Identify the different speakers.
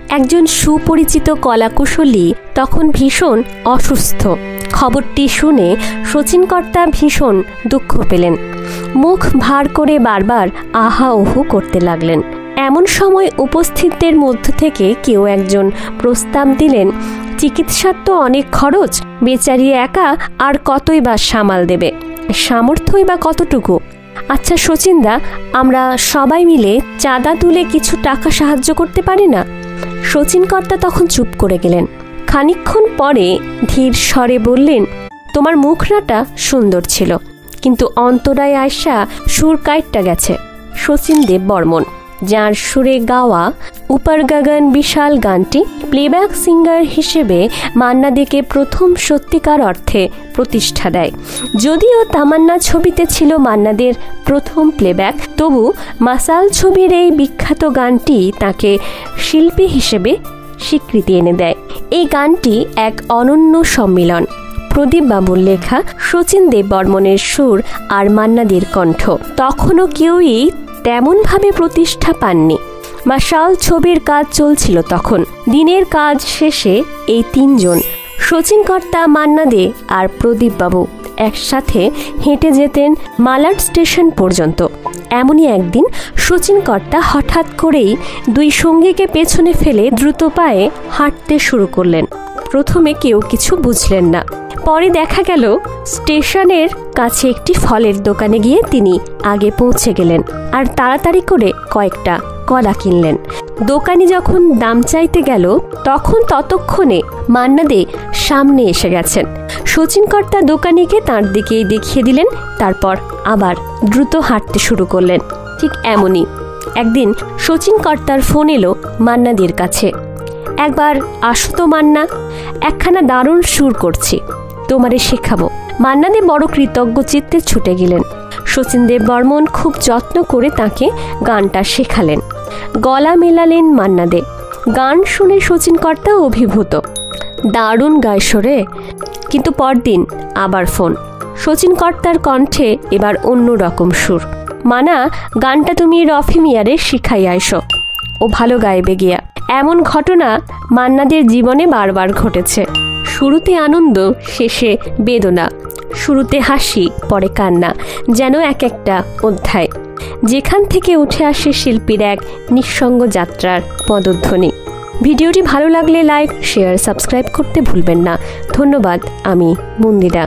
Speaker 1: একজন সুপরিচিত কলাকুশলী তখন ভীষণ অসুস্থ। খবরটি শুনে শচীনকর্তা ভীষণ দুঃখ পেলেন। মুখ ভার করে বারবার আহা ওহু করতে লাগলেন। এমন সময় উপস্থিতদের মধ্য থেকে কেউ একজন প্রস্তাব দিলেন, চিকিৎসার তো অনেক খরচ, বেচারি একা আর কতই বা সামাল দেবে, সামর্থ্যই বা কতটুকু। আচ্ছা শচীনদা, আমরা সবাই মিলে চাঁদা তুলে কিছু টাকা সাহায্য করতে পারি না? শচীনকর্তা তখন চুপ করে গেলেন। খানিকক্ষণ পরে ধীর স্বরে বললেন, তোমার মুখরাটা সুন্দর ছিল, কিন্তু অন্তরায় আয়সা সুর কাইটটা গেছে। শচীন দেব বর্মন, যার সুরে গাওয়া উপর গগন বিশাল গানটি প্লেব্যাক সিঙ্গার হিসেবে মান্না দেকে প্রথম সত্যিকার অর্থে প্রতিষ্ঠা দেয়। যদিও তামান্না ছবিতে ছিল মান্নাদের প্রথম প্লেব্যাক, তবু মাসাল ছবির এই বিখ্যাত গানটি তাকে শিল্পী হিসেবে স্বীকৃতি এনে দেয়। এই গানটি এক অনন্য সম্মিলন, প্রদীপ বাবুর লেখা, শচীন দেব বর্মনের সুর আর মান্নাদের কণ্ঠ। তখনও কেউই তেমনভাবে প্রতিষ্ঠা পাননি। মাসাল ছবির কাজ চলছিল তখন। দিনের কাজ শেষে এই তিনজন, শচীনকর্তা, মান্না দে আর প্রদীপ বাবু, একসাথে হেঁটে যেতেন মালাড স্টেশন পর্যন্ত। এমনই একদিন শচীনকর্তা হঠাৎ করেই দুই সঙ্গীকে পেছনে ফেলে দ্রুত পায়ে হাঁটতে শুরু করলেন। প্রথমে কেউ কিছু বুঝলেন না, পরে দেখা গেল স্টেশনের কাছে একটি ফলের দোকানে গিয়ে তিনি আগে পৌঁছে গেলেন আর তাড়াতাড়ি করে কয়েকটা কলা কিনলেন। দোকানি যখন দাম চাইতে গেল তখন ততক্ষণে মান্না দে সামনে এসে গেছেন। শচীনকর্তা দোকানিকে তার দিকেই দেখিয়ে দিলেন, তারপর আবার দ্রুত হাঁটতে শুরু করলেন। ঠিক এমনই একদিন শচীনকর্তার ফোন এলো মান্নাদের কাছে, একবার আসো তো মান্না, একখানা দারুণ সুর করছি, তোমারে শেখাবো। মান্না দে বড় কৃতজ্ঞ চিত্তে ছুটে গেলেন। শচীন দেব বর্মন খুব যত্ন করে তাকে গানটা শেখালেন, গলা মেলালেন মান্না দে। গান শুনে শচীনকর্তা অভিভূত, দারুণ গাইছ রে। কিন্তু পরদিন আবার ফোন, শচীনকর্তার কণ্ঠে এবার অন্য রকম সুর, মানা গানটা তুমি রফি মিয়ারে শিখাই আইসো, ও ভালো গাইবে গিয়া। এমন ঘটনা মান্নাদের জীবনে বারবার ঘটেছে। শুরুতে আনন্দ, শেষে বেদনা, শুরুতে হাসি, পরে কান্না, যেন এক একটা অধ্যায়, যেখান থেকে উঠে আসে শিল্পীর এক নিঃসঙ্গ যাত্রার পদধ্বনি। ভিডিওটি ভালো লাগলে লাইক, শেয়ার, সাবস্ক্রাইব করতে ভুলবেন না। ধন্যবাদ। আমি মন্দিরা।